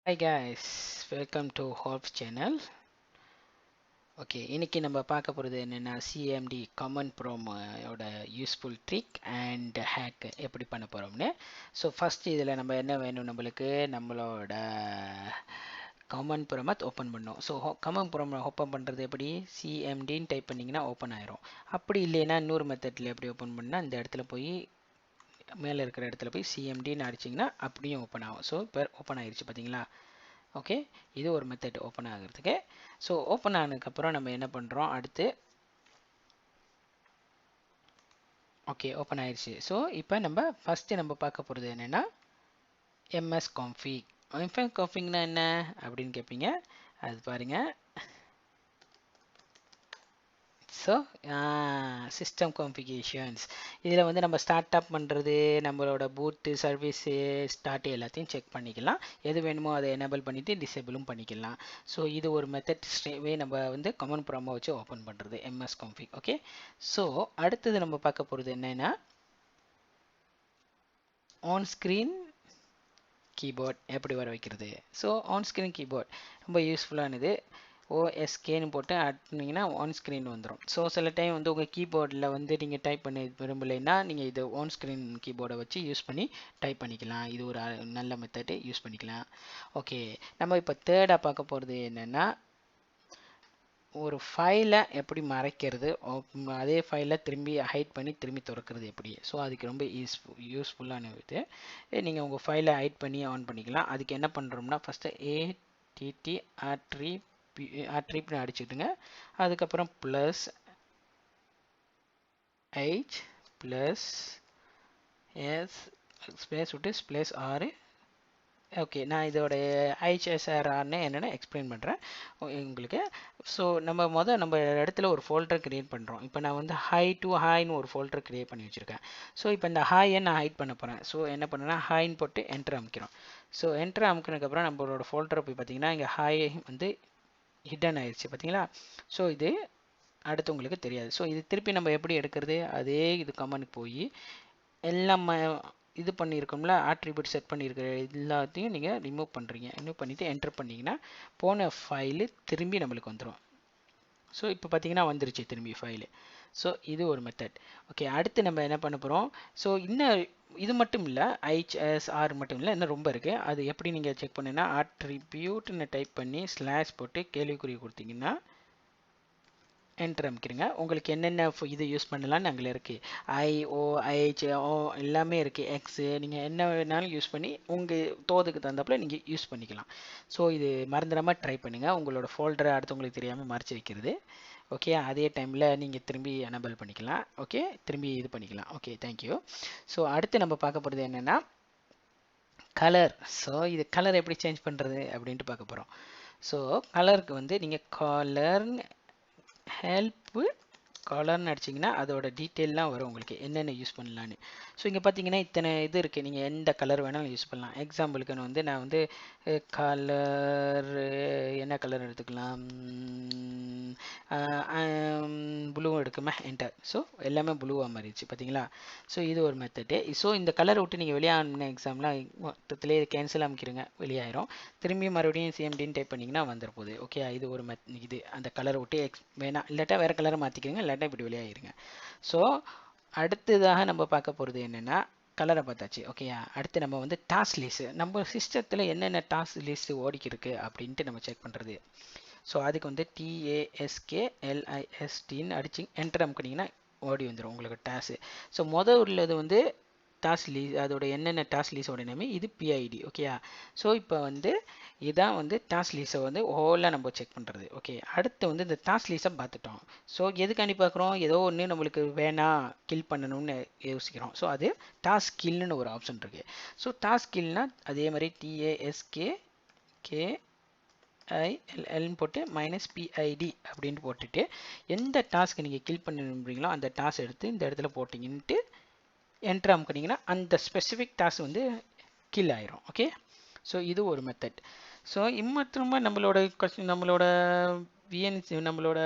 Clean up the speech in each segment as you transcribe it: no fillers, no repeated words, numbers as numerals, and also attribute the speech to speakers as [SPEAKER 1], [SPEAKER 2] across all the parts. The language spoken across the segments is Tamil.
[SPEAKER 1] Hi guys, welcome to Hobbs channel. Okay, இன்னைக்கு நம்ம பார்க்க போகிறது என்னென்னா CMD command prompt ஓட யூஸ்ஃபுல் ட்ரிக் அண்ட் ஹேக் எப்படி பண்ண போகிறோம்னு. ஸோ ஃபர்ஸ்ட் இதில் நம்ம என்ன வேணும், நம்மளோட command prompt ஓப்பன் பண்ணோம். ஸோ command prompt ஓப்பன் பண்ணுறது எப்படி, CMDன்னு டைப் பண்ணிங்கன்னா ஓப்பன் ஆயிரும். அப்படி இல்லைன்னா இன்னொரு மெத்தடில் எப்படி ஓப்பன் பண்ணால் இந்த இடத்துல போய் மேலே இருக்கிற இடத்துல போய் CMDன்னு அடிச்சிங்கன்னா அப்படியும் ஓப்பன் ஆகும். ஸோ இப்போ ஓப்பன் ஆயிடுச்சு பார்த்தீங்களா. ஓகே, இது ஒரு மெத்தட் ஓப்பன் ஆகிறதுக்கு. ஸோ ஓப்பன் ஆனதுக்கப்புறம் நம்ம என்ன பண்ணுறோம் அடுத்து. ஓகே, ஓப்பன் ஆயிடுச்சு. ஸோ இப்போ நம்ம ஃபஸ்ட்டு நம்ம பார்க்க போகிறது என்னென்னா MS config. MS configனா என்ன அப்படின்னு கேட்பீங்க. அது பாருங்கள். ஸோ சிஸ்டம் கான்ஃபிகரேஷன்ஸ் இதில் வந்து நம்ம ஸ்டார்ட் அப் பண்ணுறது, நம்மளோட பூட்டு சர்வீஸு ஸ்டார்ட் எல்லாத்தையும் செக் பண்ணிக்கலாம். எது வேணுமோ அதை எனேபிள் பண்ணிவிட்டு டிசேபிளும் பண்ணிக்கலாம். ஸோ இது ஒரு மெத்தட் ஸ்ட்ரேவே நம்ம வந்து கமெண்ட் ப்ராம்ப்டை வச்சு ஓப்பன் பண்ணுறது MS config. ஓகே, ஸோ அடுத்தது நம்ம பார்க்க போகிறது என்னென்னா ஆன் ஸ்க்ரீன் கீபோர்ட் எப்படி வர வைக்கிறது. ஸோ ஆன் ஸ்க்ரீன் கீபோர்ட் ரொம்ப யூஸ்ஃபுல்லானது. OSKன்னு போட்டு ஆட்டினீங்கன்னா ஆன் ஸ்க்ரீன் வந்துடும். ஸோ சில டைம் வந்து உங்கள் கீபோர்டில் வந்து நீங்கள் டைப் பண்ண விரும்பலைன்னா நீங்கள் இது ஆன் ஸ்க்ரீன் கீபோர்டை வச்சு யூஸ் பண்ணி டைப் பண்ணிக்கலாம். இது ஒரு நல்ல மெத்தடு, யூஸ் பண்ணிக்கலாம். ஓகே, நம்ம இப்போ தேர்டாக பார்க்க போகிறது என்னென்னா ஒரு ஃபைலை எப்படி மறைக்கிறது, அதே ஃபைலை திரும்பி ஹைட் பண்ணி திரும்பி திறக்கிறது எப்படி. ஸோ அதுக்கு ரொம்ப யூஸ்ஃபுல்லான இது. நீங்கள் உங்கள் ஃபைலை ஹைட் பண்ணி ஆன் பண்ணிக்கலாம். அதுக்கு என்ன பண்ணுறோம்னா ஃபஸ்ட்டு ATT attribute அடிச்சுட்டுங்க. அதுக்கப்புறம் plus H plus S space விட்டு ஸ்பேஸ் R. ஓகே, நான் இதோட HSRன்னு என்னென்னு எக்ஸ்பிளைன் பண்ணுறேன் உங்களுக்கு. ஸோ நம்ம இடத்துல ஒரு ஃபோல்டர் க்ரியேட் பண்ணுறோம். இப்போ நான் வந்து ஹாய்னு ஒரு ஃபோல்டர் க்ரியேட் பண்ணி வச்சுருக்கேன். ஸோ இப்போ இந்த ஹாயை நான் ஹைட் பண்ண போகிறேன். ஸோ என்ன பண்ணுறேன்னா ஹாய்ன்னு போட்டு என்ட்ரு அமுக்கிறோம். ஸோ என்ட்ரு அமுக்கினதுக்கப்புறம் நம்மளோட ஃபோல்டரை போய் பார்த்தீங்கன்னா இங்கே ஹாய் வந்து ஹிடன் ஆயிடுச்சு பார்த்தீங்களா. ஸோ இது அடுத்து உங்களுக்கு தெரியாது. ஸோ இது திருப்பி நம்ம எப்படி எடுக்கிறது, அதே இது கமெண்ட்க்கு போய் எல்லாம் இது பண்ணியிருக்கோம்ல, ஆட்ரிபியூட் செட் பண்ணியிருக்கிற எல்லாத்தையும் நீங்கள் ரிமூவ் பண்ணுறீங்க. ரிமூவ் பண்ணிவிட்டு என்டர் பண்ணிங்கன்னா போன ஃபைலு திரும்பி நம்மளுக்கு வந்துடும். ஸோ இப்போ பார்த்தீங்கன்னா வந்துருச்சு திரும்பி ஃபைலு. ஸோ இது ஒரு மெத்தட். ஓகே, அடுத்து நம்ம என்ன பண்ண போகிறோம். ஸோ இன்னும் இது மட்டும் இல்லை, HSR மட்டும் இல்லை, இன்னும் ரொம்ப இருக்குது. அது எப்படி நீங்கள் செக் பண்ணுன்னா ஆட்ரிபியூட்னு டைப் பண்ணி ஸ்லாஷ் போட்டு கேள்விக்குறி கொடுத்தீங்கன்னா என்டர் அமைக்கிறீங்க. உங்களுக்கு என்னென்ன இது யூஸ் பண்ணலான்னு அங்கே இருக்குது. IO எல்லாமே இருக்குது. எக்ஸு நீங்கள் என்ன வேணாலும் யூஸ் பண்ணி உங்கள் தோதுக்கு தகுந்தாப்புல நீங்கள் யூஸ் பண்ணிக்கலாம். ஸோ இது மறந்துடாமல் ட்ரை பண்ணுங்கள். உங்களோட ஃபோல்டரை அடுத்தவங்களுக்கு தெரியாமல் மறைச்சி வைக்கிறது. ஓகே, அதே டைமில் நீங்கள் திரும்பி எனேபிள் பண்ணிக்கலாம். ஓகே, திரும்பி இது பண்ணிக்கலாம். Okay, thank you. ஸோ அடுத்து நம்ம பார்க்க போகிறது என்னென்னா கலர். ஸோ இது கலர் எப்படி சேஞ்ச் பண்ணுறது அப்படின்ட்டு பார்க்க போகிறோம். ஸோ கலருக்கு வந்து நீங்கள் கலர்னு ஹெல்ப்பு கலர்னு அடிச்சிங்கன்னா அதோட டீட்டெயிலாம் வரும் உங்களுக்கு என்னென்ன யூஸ் பண்ணலான்னு. ஸோ இங்கே பார்த்தீங்கன்னா இத்தனை இது இருக்குது. நீங்கள் எந்த கலர் வேணாலும் யூஸ் பண்ணலாம். எக்ஸாம்பிளுக்கு நான் வந்து கலர் என்ன கலர் எடுத்துக்கலாம், ப்ளூ எடுக்குமே, என்டர். ஸோ எல்லாமே ப்ளூவாக மாறிடுச்சு பார்த்தீங்களா. ஸோ இது ஒரு மெத்தடு. ஸோ இந்த கலரை விட்டு நீங்கள் வெளியாகணும்னா எக்ஸாம்லாம் மொத்தத்திலே கேன்சல் அமைக்கிறீங்க, வெளியாயிரும். திரும்பி மறுபடியும் CMDன்னு டைப் பண்ணிங்கன்னா வந்துட போகுது. ஓகே, இது ஒரு இது அந்த கலரை விட்டு வேணாம் இல்லாட்டா வேறு கலரை மாற்றிக்கிறீங்க, இல்லாட்டா இப்படி வெளியாகிருங்க. ஸோ அடுத்ததாக நம்ம பார்க்க போகிறது என்னென்னா கலரை பார்த்தாச்சு. ஓகேயா, அடுத்து நம்ம வந்து டாஸ்க் லிஸ்ட், நம்ம சிஸ்டத்தில் என்னென்ன டாஸ்க் லிஸ்ட் ஓடிக்கிருக்கு அப்படின்ட்டு நம்ம செக் பண்ணுறது. ஸோ அதுக்கு வந்து TASKLISTன்னு அடிச்சு என்டர் அமுக்கினீங்கன்னா ஓடி வந்துடும் உங்களுக்கு டாஸ்க். ஸோ உள்ளது வந்து டாஸ்க் லீஸ், அதோட என்னென்ன டாஸ்க் லீஸோட நேம் இது PID. ஓகேயா, ஸோ இப்போ வந்து இதான் வந்து டாஸ்க் லீஸை வந்து ஹோலாக நம்ம செக் பண்ணுறது. ஓகே, அடுத்து வந்து இந்த டாஸ்க் லீஸை பார்த்துட்டோம். ஸோ எதுக்காண்டி பார்க்குறோம், ஏதோ ஒன்று நம்மளுக்கு வேணாம் கில் பண்ணணும்னு யோசிக்கிறோம். ஸோ அது டாஸ்க் கில்னு ஒரு ஆப்ஷன் இருக்குது. ஸோ டாஸ்க் கில்னா அதே மாதிரி TASKKILLன்னு போட்டு -PID அப்படின்னு போட்டுட்டு எந்த டாஸ்க் நீங்கள் கில் பண்ண விரும்புறீங்களோ அந்த டாஸ்க் எடுத்து இந்த இடத்துல போட்டிங்கன்ட்டு என்ட்ரு அமுக்கினீங்கன்னா அந்த ஸ்பெசிஃபிக் டாஸ்க் வந்து கில் ஆயிரும். ஓகே, ஸோ இது ஒரு மெத்தட். ஸோ இம்மற்றமாக நம்மளோட விஎன்சி நம்மளோட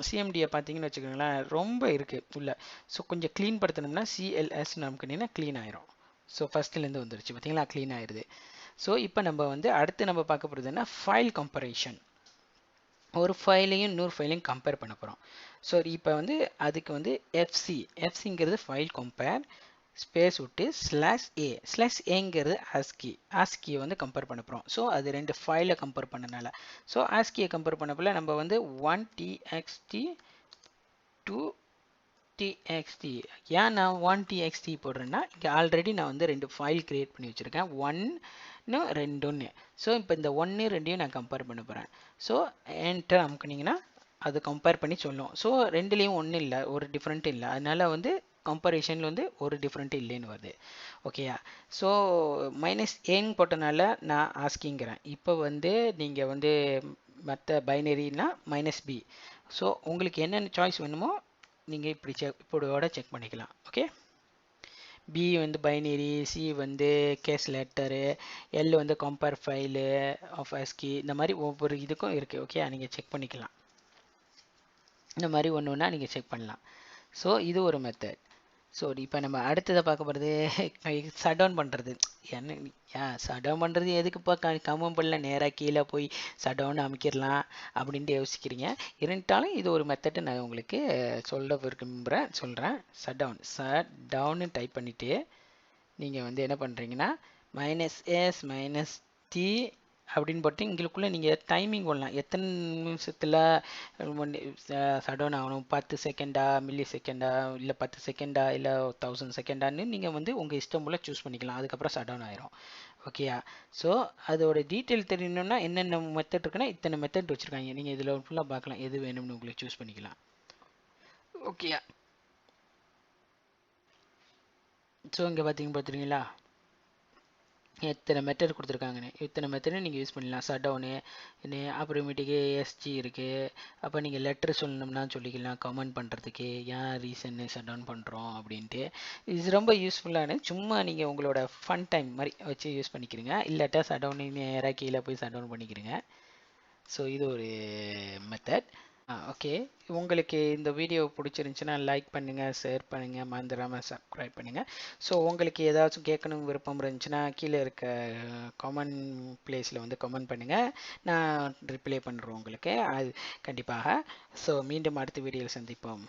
[SPEAKER 1] CMDயை பார்த்தீங்கன்னு வச்சுக்கோங்களேன், ரொம்ப இருக்குது உள்ள. ஸோ கொஞ்சம் க்ளீன் படுத்தணும்னா CLS நமக்குன்னா க்ளீன் ஆயிரும். ஸோ ஃபஸ்ட்லேருந்து வந்துருச்சு பார்த்தீங்களா, க்ளீன் ஆயிடுது. ஸோ இப்போ நம்ம வந்து அடுத்து நம்ம பார்க்க போகிறதுன்னா ஃபைல் கம்பேரிஷன். ஒரு ஃபைலையும் இன்னொரு ஃபைலையும் கம்பேர் பண்ண போகிறோம். ஸோ இப்போ வந்து அதுக்கு வந்து எஃப்சிங்கிறது ஃபைல் கம்பேர் ஸ்பேஸ் விட்டு /a/aங்கிறது ஆஸ்கியை வந்து கம்பேர் பண்ண போகிறோம். ஸோ அது ரெண்டு ஃபைலை கம்பேர் பண்ணனால, ஸோ ஆஸ்கியை கம்பேர் பண்ணப்பல நம்ம வந்து 1txt 2txt. ஏன் நான் 1txt போடுறேன்னா இங்கே ஆல்ரெடி நான் வந்து ரெண்டு ஃபைல் கிரியேட் பண்ணி வச்சுருக்கேன், 1 2. ஸோ இப்போ இந்த 1 2 நான் கம்பேர் பண்ண போகிறேன். ஸோ என்டர் அமுக்குனீங்கன்னா அது கம்பேர் பண்ணி சொல்லும். ஸோ ரெண்டுலேயும் ஒன்றும் இல்லை, ஒரு டிஃப்ரெண்ட் இல்லை, அதனால வந்து கம்பேரிஷனில் வந்து ஒரு டிஃப்ரெண்ட் இல்லைன்னு வருது. ஓகேயா? ஸோ -n போட்டனால நான் ஆஸ்கிங்கிறேன். இப்போ வந்து நீங்கள் வந்து மற்ற பைனரினா -b. ஸோ உங்களுக்கு என்னென்ன சாய்ஸ் வேணுமோ நீங்கள் இப்படியோட செக் பண்ணிக்கலாம். ஓகே, பி வந்து பைனரி, சி வந்து கேஸ் லெட்டரு, எல் வந்து கம்பேர் ஃபைலு ஆஃப் ஆஸ்கி, இந்த மாதிரி ஒவ்வொரு இதுக்கும் இருக்குது. ஓகே, நீங்கள் செக் பண்ணிக்கலாம். இந்த மாதிரி ஒன்று ஒன்றா நீங்கள் செக் பண்ணலாம். ஸோ இது ஒரு மெத்தட். ஸோ இப்போ நம்ம அடுத்ததை பார்க்க போகிறது ஷட் டவுன் பண்ணுறது. என்ன ஷட் டவுன் பண்ணுறது எதுக்குப்பா கமெண்டில் நேராக கீழே போய் ஷட் டவுன் அமைக்கிடலாம் அப்படின்ட்டு யோசிக்கிறீங்க. இருந்தாலும் இது ஒரு மெத்தட்டை நான் உங்களுக்கு சொல்ல சொல்கிறேன். ஷட் டவுன்னு டைப் பண்ணிவிட்டு நீங்கள் வந்து என்ன பண்ணுறீங்கன்னா -s -t அப்படின்னு போட்டு இங்களுக்குள்ளே நீங்கள் டைமிங் போடலாம். எத்தனை நிமிஷத்தில் ஷட் டவுன் ஆகணும், 10 செகண்டா, மில்லி செகண்டா, இல்லை 10 செகண்டா, இல்லை 1000 செகண்டான்னு நீங்கள் வந்து உங்கள் இஷ்டம் போல் சூஸ் பண்ணிக்கலாம். அதுக்கப்புறம் ஷட் டவுன் ஆயிரும். ஓகேயா? ஸோ அதோட டீட்டெயில் தெரியணும்னா என்னென்ன மெத்தட் இருக்குன்னா இத்தனை மெத்தட் வச்சுருக்காங்க. நீங்கள் இதில் ஃபுல்லாக பார்க்கலாம், எது வேணும்னு உங்களுக்கு சூஸ் பண்ணிக்கலாம். ஓகேயா? ஸோ இங்கே பார்த்துறீங்களா எத்தனை மெத்தட் கொடுத்துருக்காங்கன்னு. இத்தனை மெத்தடு நீங்கள் யூஸ் பண்ணலாம். ஷட் டவுனு அப்புறமேட்டுக்கு எஸ்ஜி இருக்குது. அப்போ நீங்கள் லெட்ரு சொல்லணும்னா சொல்லிக்கலாம், கமெண்ட் பண்ணுறதுக்கு ஏன் ரீசன்னு ஷட் டவுன் பண்ணுறோம் அப்படின்ட்டு. இது ரொம்ப யூஸ்ஃபுல்லான, சும்மா நீங்கள் உங்களோட ஃபன் டைம் மாதிரி வச்சு யூஸ் பண்ணிக்கிறீங்க. இல்லாட்டா ஷட் டவுன் நேராக கீழே போய் ஷட் டவுன் பண்ணிக்கிறீங்க. ஸோ இது ஒரு மெத்தட். ஓகே, உங்களுக்கு இந்த வீடியோ பிடிச்சிருந்துச்சுன்னா லைக் பண்ணுங்கள், ஷேர் பண்ணுங்கள், மறந்துடாமல் சப்ஸ்கிரைப் பண்ணுங்கள். ஸோ உங்களுக்கு ஏதாச்சும் கேட்கணும் விருப்பம் இருந்துச்சுன்னா கீழே இருக்க கமெண்ட் பிளேஸில் வந்து கமெண்ட் பண்ணுங்கள், நான் ரிப்ளை பண்ணுறோம் உங்களுக்கு அது கண்டிப்பாக. ஸோ மீண்டும் அடுத்த வீடியோவில் சந்திப்போம்.